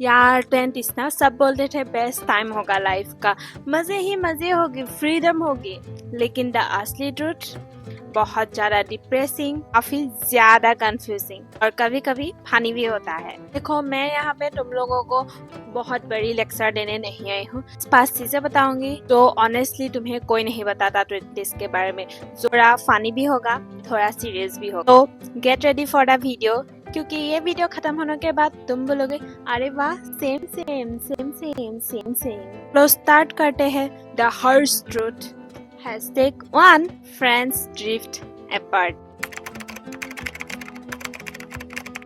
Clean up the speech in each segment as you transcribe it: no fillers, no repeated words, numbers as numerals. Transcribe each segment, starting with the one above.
यार 20s ना सब बोलते थे बेस्ट टाइम होगा लाइफ का, मजे ही मजे होगी, फ्रीडम होगी। लेकिन द असली ट्रूथ बहुत ज्यादा डिप्रेसिंग, काफी ज्यादा कंफ्यूजिंग और कभी कभी फनी भी होता है। देखो, मैं यहाँ पे तुम लोगों को बहुत बड़ी लेक्चर देने नहीं आई हूँ, 5 चीजें बताऊंगी तो ऑनेस्टली तुम्हें कोई नहीं बताता 20s के बारे में। थोड़ा फनी भी होगा, थोड़ा सीरियस भी होगा, तो get ready for the video, क्योंकि ये वीडियो खत्म होने के बाद तुम बोलोगे अरे वाह, same same same same same same. तो स्टार्ट करते हैं the harsh truth. #1 friends drift apart.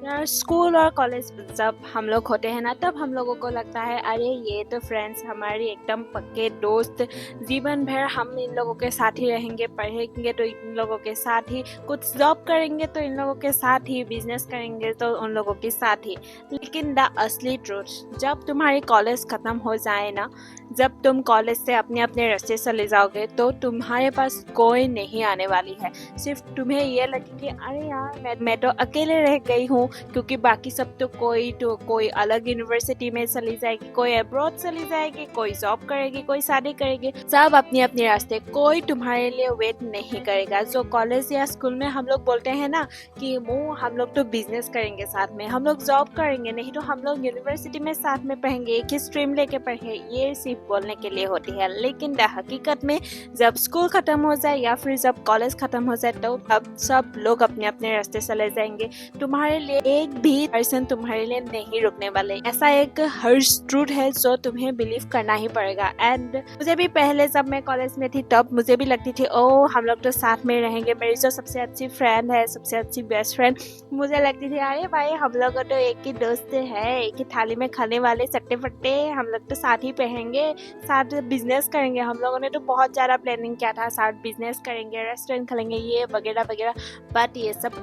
यार स्कूल और कॉलेज जब हम लोग होते हैं ना, तब हम लोगों को लगता है अरे ये तो फ्रेंड्स हमारी एकदम पक्के दोस्त, जीवन भर हम इन लोगों के साथ ही रहेंगे, पढ़ेंगे तो इन लोगों के साथ ही, कुछ जॉब करेंगे तो इन लोगों के साथ ही, बिजनेस करेंगे तो उन लोगों के साथ ही। लेकिन द असली ट्रूथ, जब तुम्हारी कॉलेज खत्म हो जाए ना, जब तुम कॉलेज से अपने अपने रास्ते चले जाओगे तो तुम्हारे पास कोई नहीं आने वाली है। सिर्फ तुम्हें ये लगे कि अरे यार मैं तो अकेले रह गई हूँ, क्योंकि बाकी सब तो कोई अलग यूनिवर्सिटी में चली जाएगी, कोई अब्रॉड चली जाएगी, कोई जॉब करेगी, कोई शादी करेगी, सब अपने अपने रास्ते, कोई तुम्हारे लिए वेट नहीं करेगा। जो कॉलेज या स्कूल में हम लोग बोलते हैं ना कि हम लोग तो बिजनेस करेंगे साथ में, हम लोग जॉब करेंगे, नहीं तो हम लोग यूनिवर्सिटी में साथ में पढ़ेंगे, एक ही स्ट्रीम लेके पढ़ेंगे, ये सिर्फ बोलने के लिए होती है। लेकिन हकीकत में जब स्कूल खत्म हो जाए या फिर जब कॉलेज खत्म हो जाए तो अब सब लोग अपने अपने रास्ते चले जाएंगे। तुम्हारे लिए एक भी पर्सन तुम्हारे लिए नहीं रुकने वाले। ऐसा एक हर्ष ट्रूथ है जो तुम्हें बिलीव करना ही पड़ेगा। एंड मुझे भी पहले जब मैं कॉलेज में थी तब मुझे भी लगती थी ओ हम लोग तो साथ में रहेंगे, मेरी जो सबसे अच्छी फ्रेंड है, सबसे अच्छी बेस्ट फ्रेंड, मुझे लगती थी अरे भाई हम लोग तो एक ही दोस्त है, एक ही थाली में खाने वाले चट्टे फट्टे, हम लोग तो साथ ही पढ़ेंगे, साथ बिजनेस करेंगे। हम लोगों ने तो बहुत ज्यादा प्लानिंग किया था, साथ बिजनेस करेंगे, रेस्टोरेंट खोलेंगे, ये वगैरह वगैरह। बट ये सब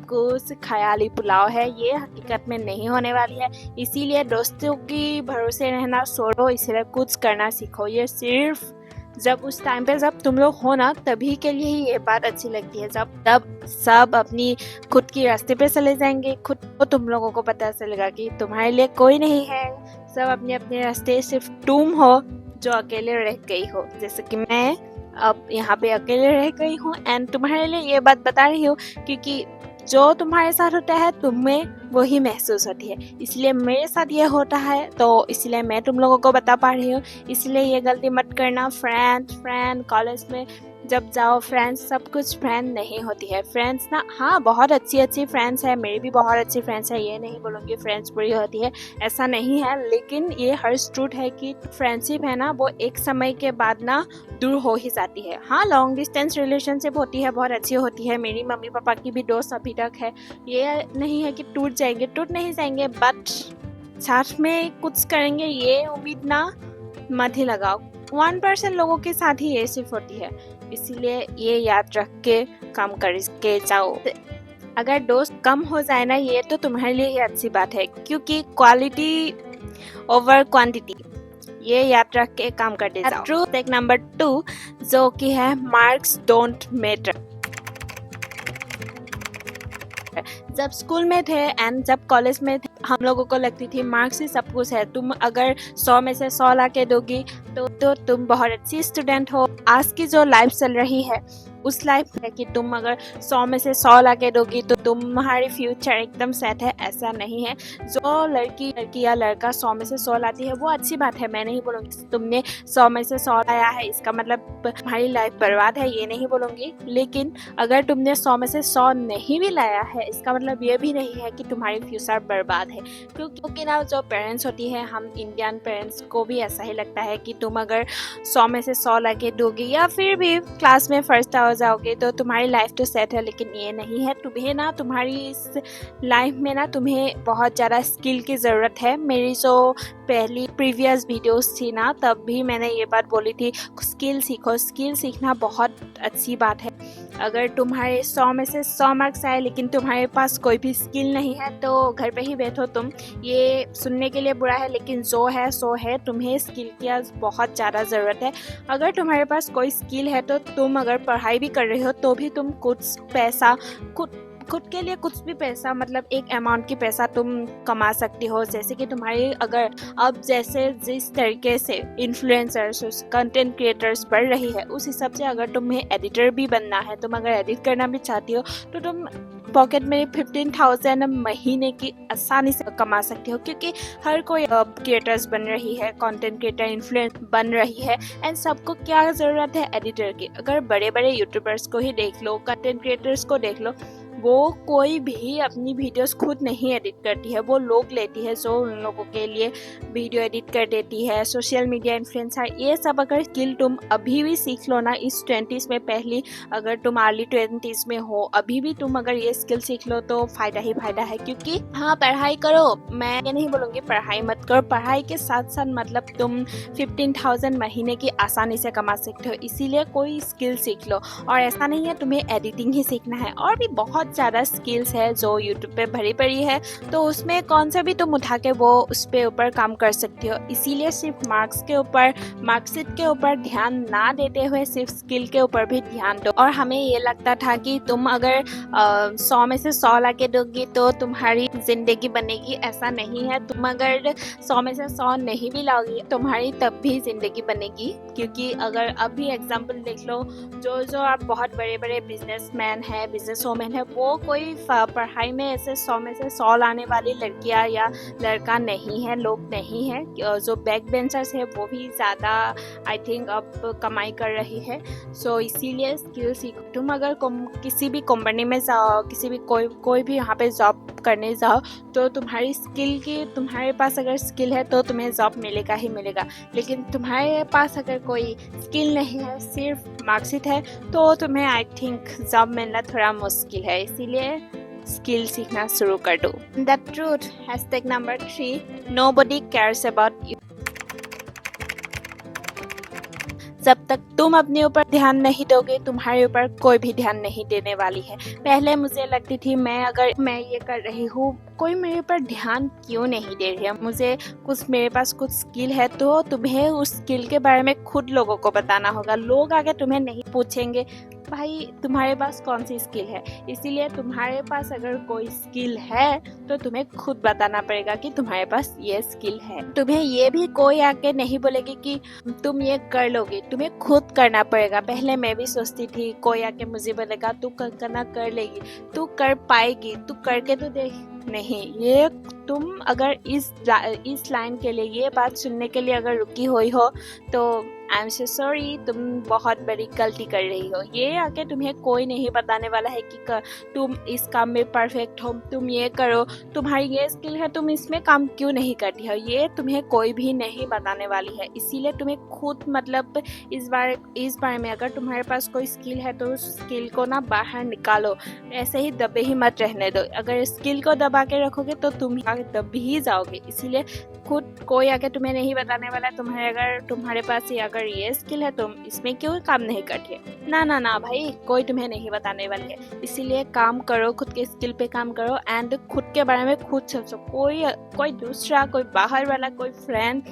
कुछ ख्याली पुलाव है, ये हकीकत में नहीं होने वाली है। इसीलिए दोस्तों की भरोसे रहना छोड़ो, इसलिए कुछ करना सीखो। ये सिर्फ जब उस टाइम पे जब तुम लोग हो ना, तभी के लिए ही ये बात अच्छी लगती है। जब सब अपनी खुद की रास्ते पे चले जाएंगे, खुद को तुम लोगों को पता चलेगा कि तुम्हारे लिए कोई नहीं है, सब अपने अपने रास्ते, सिर्फ तुम हो जो अकेले रह गई हो। जैसे कि मैं अब यहाँ पे अकेले रह गई हूँ एंड तुम्हारे लिए ये बात बता रही हूँ, क्योंकि जो तुम्हारे साथ होता है तुम्हें वही महसूस होती है। इसलिए मेरे साथ ये होता है तो इसलिए मैं तुम लोगों को बता पा रही हूँ। इसलिए ये गलती मत करना। फ्रेंड कॉलेज में जब जाओ, फ्रेंड्स सब कुछ फ्रेंड नहीं होती है। फ्रेंड्स ना, हाँ बहुत अच्छी फ्रेंड्स है, मेरी भी बहुत अच्छी फ्रेंड्स है, ये नहीं बोलूँगी फ्रेंड्स बुरी होती है, ऐसा नहीं है। लेकिन ये हर्ष ट्रूथ है कि फ्रेंडशिप है ना, वो एक समय के बाद ना दूर हो ही जाती है। हाँ लॉन्ग डिस्टेंस रिलेशनशिप होती है, बहुत अच्छी होती है, मेरी मम्मी पापा की भी दोस्त अभी तक है, ये नहीं है कि टूट नहीं जाएंगे, बट साथ में कुछ करेंगे ये उम्मीद ना मत ही लगाओ। 1% लोगों के साथ ही ये सिर्फ होती है, इसीलिए ये याद रख के काम करके जाओ। अगर दोस्त कम हो जाए ना, ये तो तुम्हारे लिए ही अच्छी बात है, क्योंकि क्वालिटी ओवर क्वांटिटी, ये याद रख के काम करते जाओ। ट्रूथ नंबर 2 जो कि है मार्क्स डोंट मैटर। जब स्कूल में थे एंड जब कॉलेज में थे, हम लोगों को लगती थी मार्क्स ही सब कुछ है। तुम अगर 100 में से 100 ला के दोगी तो तुम बहुत अच्छी स्टूडेंट हो। आज की जो लाइफ चल रही है उस लाइफ है कि तुम अगर 100 में से 100 ला के दोगी तो तुम्हारी फ्यूचर एकदम सेट है, ऐसा नहीं है। जो लड़की या लड़का 100 में से 100 लाती है वो अच्छी बात है, मैं नहीं बोलूँगी तुमने 100 में से 100 लाया है इसका मतलब तुम्हारी लाइफ बर्बाद है, ये नहीं बोलूँगी। लेकिन अगर तुमने 100 में से 100 नहीं भी लाया है, इसका मतलब ये भी नहीं है कि तुम्हारी फ्यूचर बर्बाद है। क्योंकि ना जो पेरेंट्स होती है, हम इंडियन पेरेंट्स को भी ऐसा ही लगता है कि तुम अगर 100 में से 100 ला के दोगी या फिर भी क्लास में फर्स्ट हो जाओगे तो तुम्हारी लाइफ तो सेट है। लेकिन ये नहीं है, तुम्हें ना तुम्हारी इस लाइफ में ना तुम्हें बहुत ज़्यादा स्किल की ज़रूरत है। मेरी जो पहली प्रीवियस वीडियोस थी ना, तब भी मैंने ये बात बोली थी, स्किल सीखो, स्किल सीखना बहुत अच्छी बात है। अगर तुम्हारे 100 में से 100 मार्क्स आए लेकिन तुम्हारे पास कोई भी स्किल नहीं है तो घर पे ही बैठो तुम। ये सुनने के लिए बुरा है लेकिन जो है सो है, तुम्हें स्किल की बहुत ज़्यादा ज़रूरत है। अगर तुम्हारे पास कोई स्किल है तो तुम अगर पढ़ाई भी कर रहे हो तो भी तुम कुछ पैसा खुद के लिए कुछ भी पैसा मतलब एक अमाउंट की पैसा तुम कमा सकती हो। जैसे कि तुम्हारी अगर अब जैसे जिस तरीके से इन्फ्लुएंसर्स कंटेंट क्रिएटर्स बढ़ रही है उस हिसाब से अगर तुम्हें एडिटर भी बनना है, तुम अगर एडिट करना भी चाहती हो तो तुम पॉकेट में 15,000 महीने की आसानी से कमा सकती हो, क्योंकि हर कोई क्रिएटर्स बन रही है, कंटेंट क्रिएटर इन्फ्लुएंस बन रही है एंड सबको क्या ज़रूरत है एडिटर की। अगर बड़े बड़े यूट्यूबर्स को ही देख लो, कंटेंट क्रिएटर्स को देख लो, वो कोई भी अपनी वीडियोस खुद नहीं एडिट करती है, वो लोग लेती है जो उन लोगों के लिए वीडियो एडिट कर देती है। सोशल मीडिया इन्फ्लुएंसर ये सब अगर स्किल तुम अभी भी सीख लो ना, इस 20s में पहली अगर तुम अर्ली 20s में हो, अभी भी तुम अगर ये स्किल सीख लो तो फ़ायदा ही फ़ायदा है। क्योंकि हाँ, पढ़ाई करो, मैं ये नहीं बोलूँगी पढ़ाई मत करो, पढ़ाई के साथ साथ मतलब तुम 15,000 महीने की आसानी से कमा सकते हो, इसीलिए कोई स्किल सीख लो। और ऐसा नहीं है तुम्हें एडिटिंग ही सीखना है, और भी बहुत ज़्यादा स्किल्स है जो यूट्यूब पे भरी पड़ी है, तो उसमें कौन सा भी तुम उठा के वो उस पे ऊपर काम कर सकती हो। इसीलिए सिर्फ मार्क्स के ऊपर, मार्कशीट के ऊपर ध्यान ना देते हुए सिर्फ स्किल के ऊपर भी ध्यान दो। और हमें ये लगता था कि तुम अगर 100 में से 100 ला के दोगी तो तुम्हारी जिंदगी बनेगी, ऐसा नहीं है। तुम अगर 100 में से 100 नहीं भी लाओगी तुम्हारी तब भी जिंदगी बनेगी। क्योंकि अगर अभी एग्जाम्पल देख लो, जो आप बहुत बड़े बड़े बिजनेसमैन है, बिजनेस वोमेन है, वो कोई पढ़ाई में ऐसे 100 में से 100 लाने वाली लड़कियां या लड़का नहीं है, लोग नहीं है। जो बैक बेंचर्स है वो भी ज़्यादा आई थिंक अब कमाई कर रही है। सो इसीलिए स्किल सीखो। तुम अगर किसी भी कंपनी में जाओ, किसी भी कोई भी यहाँ पे जॉब करने जाओ, तो तुम्हारी स्किल की, तुम्हारे पास अगर स्किल है तो तुम्हें जॉब मिलेगा ही मिलेगा। लेकिन तुम्हारे पास अगर कोई स्किल नहीं है, सिर्फ मार्कशीट है, तो तुम्हें आई थिंक जॉब मिलना थोड़ा मुश्किल है। इसीलिए स्किल सीखना शुरू कर दो। The truth #number 3, nobody cares about you. जब तक तुम अपने ऊपर ध्यान नहीं दोगे तुम्हारे ऊपर कोई भी ध्यान नहीं देने वाली है। पहले मुझे लगती थी अगर मैं ये कर रही हूँ, कोई मेरे ऊपर ध्यान क्यों नहीं दे रही है। मेरे पास कुछ स्किल है तो तुम्हें उस स्किल के बारे में खुद लोगों को बताना होगा। लोग आगे तुम्हें नहीं पूछेंगे भाई तुम्हारे पास कौन सी स्किल है। इसीलिए तुम्हारे पास अगर कोई स्किल है तो तुम्हें खुद बताना पड़ेगा कि तुम्हारे पास ये स्किल है। तुम्हें ये भी कोई आके नहीं बोलेगी कि तुम ये कर लोगे, तुम्हें खुद करना पड़ेगा। पहले मैं भी सोचती थी कोई आके मुझे बोलेगा तू करना कर लेगी, तू कर पाएगी, तू करके तो देख। नहीं, ये तुम अगर इस लाइन के लिए, ये बात सुनने के लिए अगर रुकी हुई हो तो आई एम सो सॉरी, तुम बहुत बड़ी गलती कर रही हो। ये आके तुम्हें कोई नहीं बताने वाला है कि तुम इस काम में परफेक्ट हो, तुम ये करो, तुम्हारी ये स्किल है, तुम इसमें काम क्यों नहीं करती हो, ये तुम्हें कोई भी नहीं बताने वाली है। इसीलिए तुम्हें खुद मतलब इस बारे में अगर तुम्हारे पास कोई स्किल है तो उस स्किल को ना बाहर निकालो, ऐसे ही दबे ही मत रहने दो। अगर स्किल को दबा के रखोगे तो तुम आगे दब ही जाओगे। इसीलिए खुद कोई आगे तुम्हें नहीं बताने वाला अगर तुम्हारे पास अगर ये स्किल है तुम इसमें क्यों काम नहीं करती है। ना भाई, कोई तुम्हें नहीं बताने वाली है। इसीलिए काम करो, खुद के स्किल पे काम करो एंड खुद के बारे में खुद सोचो। कोई दूसरा, कोई बाहर वाला, कोई फ्रेंड,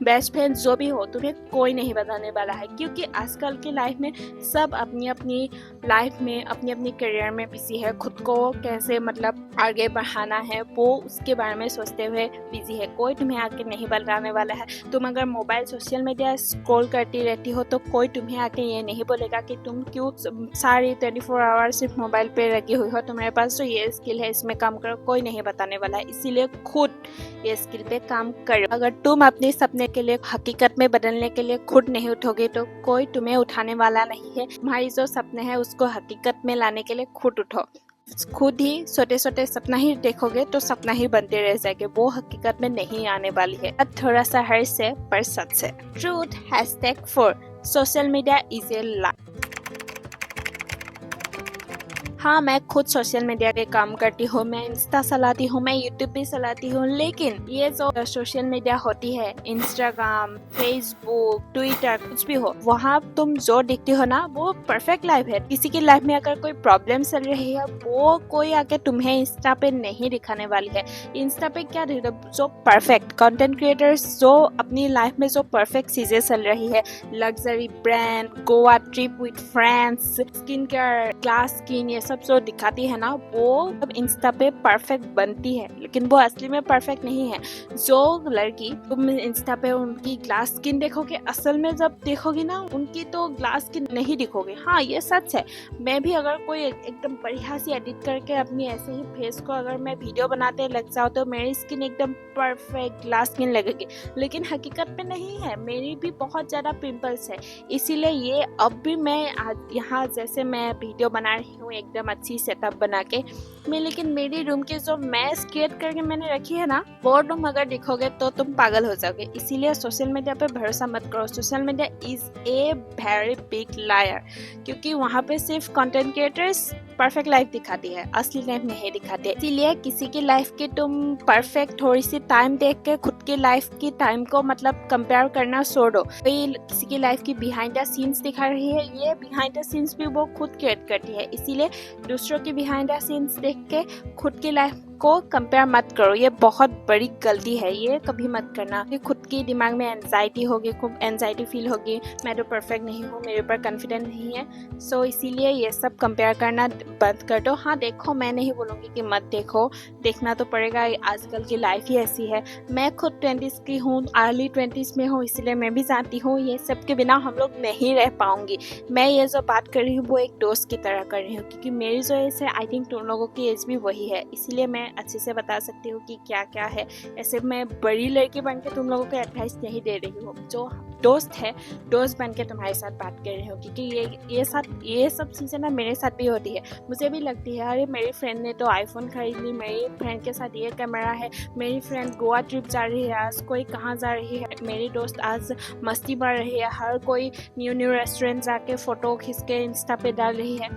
बेस्ट फ्रेंड जो भी हो, तुम्हें कोई नहीं बताने वाला है। क्योंकि आजकल की लाइफ में सब अपनी अपनी लाइफ में, अपनी अपनी करियर में बिजी है। खुद को कैसे मतलब आगे बढ़ाना है वो उसके बारे में सोचते हुए बिजी है। कोई तुम्हें आके नहीं बताने वाला है। तुम अगर मोबाइल सोशल मीडिया स्क्रॉल करती रहती हो तो कोई तुम्हें आके ये नहीं बोलेगा कि तुम क्यों सारी 24 आवर सिर्फ मोबाइल पे लगी हुई हो, तुम्हारे पास तो ये स्किल है, इसमें काम करो। कोई नहीं बताने वाला है। इसीलिए खुद ये स्किल पे काम करो। अगर तुम अपने सपने के लिए, हकीकत में बदलने के लिए खुद नहीं उठोगे तो कोई तुम्हें उठाने वाला नहीं है। तुम्हारी जो सपने हैं उसको हकीकत में लाने के लिए खुद उठो। खुद ही छोटे छोटे सपना ही देखोगे तो सपना ही बनते रह जाएंगे, वो हकीकत में नहीं आने वाली है। अब थोड़ा सा हर्ष है पर सच है। Truth #4, social media is a lie. हाँ, मैं खुद सोशल मीडिया पे काम करती हूँ, मैं इंस्टा चलाती हूँ, मैं यूट्यूब भी चलाती हूँ। लेकिन ये जो सोशल मीडिया होती है, इंस्टाग्राम, फेसबुक, ट्विटर, कुछ भी हो, वहाँ तुम जो देखती हो ना वो परफेक्ट लाइफ है। किसी की लाइफ में अगर कोई प्रॉब्लम चल रही है वो कोई आके तुम्हें इंस्टा पे नहीं दिखाने वाली है। इंस्टा पे क्या दिखता है, जो परफेक्ट कंटेंट क्रिएटर्स जो अपनी लाइफ में जो परफेक्ट चीजें चल रही है, luxury brand, Goa trip with friends, skin care, glass skin, ये सब जो दिखाती है ना वो अब इंस्टा पे परफेक्ट बनती है, लेकिन वो असली में परफेक्ट नहीं है। जो लड़की तुम इंस्टा पे उनकी ग्लास स्किन देखोगे, असल में जब देखोगे ना उनकी तो ग्लास स्किन नहीं दिखोगे। हाँ ये सच है। मैं भी अगर कोई एकदम बढ़िया सी एडिट करके अपनी ऐसे ही फेस को अगर मैं वीडियो बनाते लग जाऊँ तो मेरी स्किन एकदम परफेक्ट ग्लास स्किन लगेगी, लेकिन हकीकत में नहीं है। मेरी भी बहुत ज़्यादा पिंपल्स है। इसीलिए ये अब भी मैं यहाँ जैसे मैं वीडियो बना रही हूँ एकदम अच्छी सेटअप बना के लेकिन मेरी रूम की जो मैस क्रिएट करके मैंने रखी है ना वो तुम अगर देखोगे तो तुम पागल हो जाओगे। इसीलिए सोशल मीडिया पे भरोसा मत करो। Social media is a very big liar, क्योंकि वहाँ पे सिर्फ कंटेंट क्रिएटर्स परफेक्ट लाइफ दिखाती है, असली लाइफ नहीं दिखाते। इसीलिए किसी की लाइफ की तुम परफेक्ट थोड़ी सी टाइम देख के खुद की लाइफ की टाइम को मतलब कंपेयर करना छोड़ो। कोई किसी की लाइफ की बिहाइंड द सीन्स दिखा रही है, ये बिहाइंड द सीन्स भी वो खुद क्रिएट करती है। इसीलिए दूसरों की बिहाइंड द सीन्स देख के खुद की लाइफ को कंपेयर मत करो। ये बहुत बड़ी गलती है, ये कभी मत करना। कि खुद की दिमाग में एंजाइटी होगी, खूब एंजाइटी फील होगी, मैं तो परफेक्ट नहीं हूँ, मेरे ऊपर कॉन्फिडेंट नहीं है। सो इसीलिए ये सब कंपेयर करना बंद कर दो। हाँ देखो, मैं नहीं बोलूँगी कि मत देखो, देखना तो पड़ेगा, आजकल की लाइफ ही ऐसी है। मैं खुद 20s की हूँ, अर्ली 20s में हूँ, इसलिए मैं भी जानती हूँ ये सब के बिना हम लोग नहीं रह पाऊंगी। मैं ये जो बात कर रही हूँ वो एक दोस्त की तरह कर रही हूँ, क्योंकि मेरी जो एज है आई थिंक तुम लोगों की एज भी वही है, इसीलिए मैं अच्छे से बता सकती हूँ कि क्या क्या है। ऐसे मैं बड़ी लड़की बन के तुम लोगों को एडवाइस नहीं दे रही हूँ, जो दोस्त है दोस्त बन के तुम्हारे साथ बात कर रही हूँ, क्योंकि ये सब चीज़ें ना मेरे साथ भी होती है। मुझे भी लगती है अरे मेरी फ्रेंड ने तो आईफोन खरीद ली, मेरी फ्रेंड के साथ ये कैमरा है, मेरी फ्रेंड गोवा ट्रिप जा रही है, आज कोई कहाँ जा रही है, मेरी दोस्त आज मस्ती मार रही है, हर कोई न्यू रेस्टोरेंट जाके फ़ोटो खींच के इंस्टा पे डाल रही है।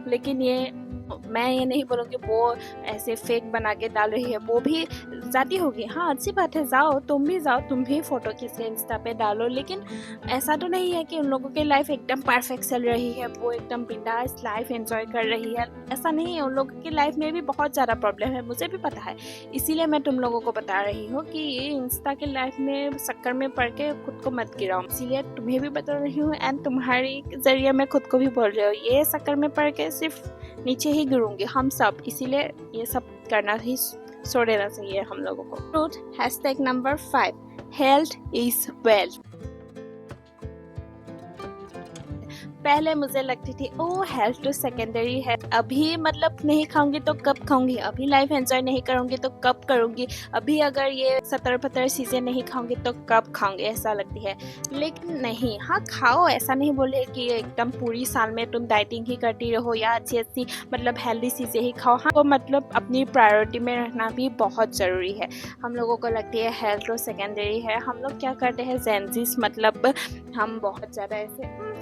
लेकिन मैं ये नहीं बोलूँगी वो ऐसे फेक बना के डाल रही है, वो भी जाती होगी। हाँ अच्छी बात है, जाओ, तुम भी फ़ोटो खींच के इंस्टा पे डालो, लेकिन ऐसा तो नहीं है कि उन लोगों की लाइफ एकदम परफेक्ट चल रही है, वो एकदम बिंदास लाइफ एंजॉय कर रही है। ऐसा नहीं है, उन लोगों की लाइफ में भी बहुत ज़्यादा प्रॉब्लम है, मुझे भी पता है। इसीलिए मैं तुम लोगों को बता रही हूँ कि ये इंस्टा की लाइफ में चक्कर में पड़ के खुद को मत गिराओ। इसीलिए तुम्हें भी बता रही हूँ एंड तुम्हारी जरिए मैं खुद को भी बोल रही हूँ, ये चक्कर में पड़ के सिर्फ नीचे ही गिरूंगे हम सब। इसीलिए ये सब करना ही छोड़ देना चाहिए हम लोगों को। Truth hashtag number 5, health is wealth. पहले मुझे लगती थी ओ हेल्थ तो सेकेंडरी है, अभी मतलब नहीं खाऊंगी तो कब खाऊंगी, अभी लाइफ एंजॉय नहीं करूंगी तो कब करूंगी, अभी अगर ये सतर पतर चीज़ें नहीं खाऊंगी तो कब खाऊंगी, ऐसा लगती है। लेकिन नहीं, हाँ खाओ, ऐसा नहीं बोले कि एकदम पूरी साल में तुम डाइटिंग ही करती रहो या अच्छी अच्छी मतलब हेल्दी चीज़ें ही खाओ। हाँ तो मतलब अपनी प्रायोरिटी में रहना भी बहुत ज़रूरी है। हम लोगों को लगती है हेल्थ तो सेकेंडरी है, हम लोग क्या करते हैं जेंजीज, मतलब हम बहुत ज़्यादा ऐसे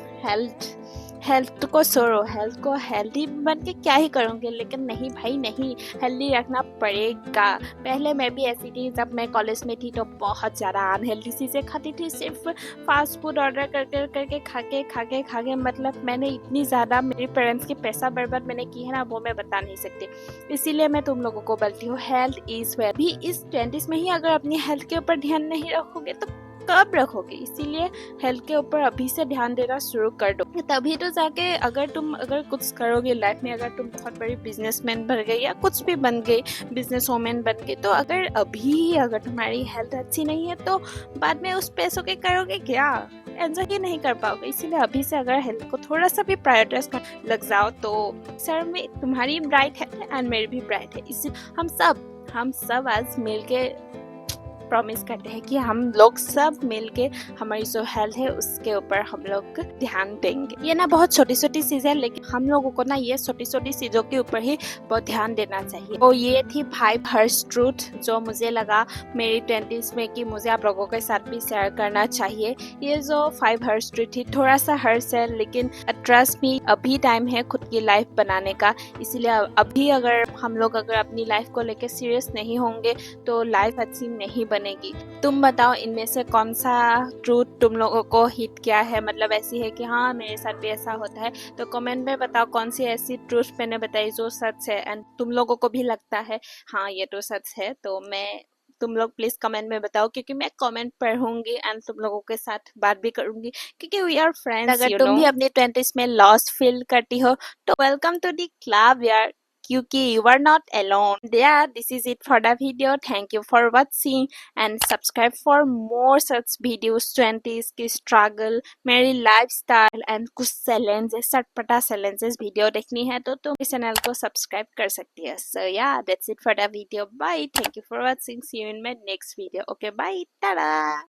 हेल्थ को छोड़ो, हेल्थ को हेल्दी बन के क्या ही करूँगी। लेकिन नहीं भाई नहीं, हेल्दी रखना पड़ेगा। पहले मैं भी ऐसी थी, जब मैं कॉलेज में थी तो बहुत ज़्यादा अनहेल्दी चीज़ें खाती थी, सिर्फ फास्ट फूड ऑर्डर करके खा के मतलब मैंने इतनी ज़्यादा मेरे पेरेंट्स की पैसा बर्बाद मैंने की है ना, वो मैं बता नहीं सकती। इसीलिए मैं तुम लोगों को बोलती हूँ हेल्थ इज़ वेल्थ। भी इस 20s में ही अगर अपनी हेल्थ के ऊपर ध्यान नहीं रखोगे तो कब रखोगे। इसीलिए हेल्थ के ऊपर अभी से ध्यान देना शुरू कर दो, तभी तो जाके अगर कुछ करोगे लाइफ में, अगर तुम बहुत बड़ी बिजनेसमैन बन गई या कुछ भी बन गई, बिजनेस वोमेन बन गई, तो अगर तुम्हारी हेल्थ अच्छी नहीं है तो बाद में उस पैसों के करोगे क्या, एंजॉय ही नहीं कर पाओगे। इसीलिए अभी से अगर हेल्थ को थोड़ा सा भी प्रायोरिटाइज कर लग जाओ तो सर में तुम्हारी ब्राइट है एंड मेरी भी ब्राइट है। इसी हम सब आज मिलके प्रॉमिस करते हैं कि हम लोग सब मिलके हमारी जो हेल्थ है उसके ऊपर हम लोग ध्यान देंगे। ये ना बहुत छोटी छोटी चीजें हैं, लेकिन हम लोगों को ना ये छोटी छोटी चीजों के ऊपर ही बहुत ध्यान देना चाहिए। तो ये थी 5 हर्ष ट्रूथ जो मुझे लगा मेरी 20s में कि मुझे आप लोगों के साथ भी शेयर करना चाहिए। ये जो 5 हर्ष ट्रूथ थी, थोड़ा सा हर्ष है, लेकिन ट्रस्ट मी अभी टाइम है खुद की लाइफ बनाने का। इसीलिए अभी अगर हम लोग अपनी लाइफ को लेकर सीरियस नहीं होंगे तो लाइफ अच्छी नहीं बनेगी। तुम बताओ इनमें से कौन सा ट्रूथ तुम लोगों को हिट किया है, मतलब ऐसी है कि हाँ मेरे साथ भी ऐसा होता है। तो कमेंट में बताओ कौन सी ऐसी ट्रूथ मैंने बताई जो सच है एंड तुम लोगों को भी लगता है हाँ ये तो सच है। तो मैं तुम लोग प्लीज कमेंट में बताओ, क्योंकि मैं कमेंट पढ़ूंगी एंड तुम लोगों के साथ बात भी करूंगी, क्योंकि वी आर फ्रेंड्स। अगर तुम भी अपनी 20s में लॉस्ट फील करती हो तो वेलकम टू द क्लब यार, क्योंकि you are not alone. Yeah, this is it for the video. Thank you for watching and subscribe for more such videos. 20s की struggle, मेरी lifestyle and कुछ challenges, चटपटा challenges video देखनी है तो तुम इस चैनल को सब्सक्राइब कर सकती है. So yeah, that's it for the video. Bye. Thank you for watching. See you in my next video. Okay, bye. Ta-da.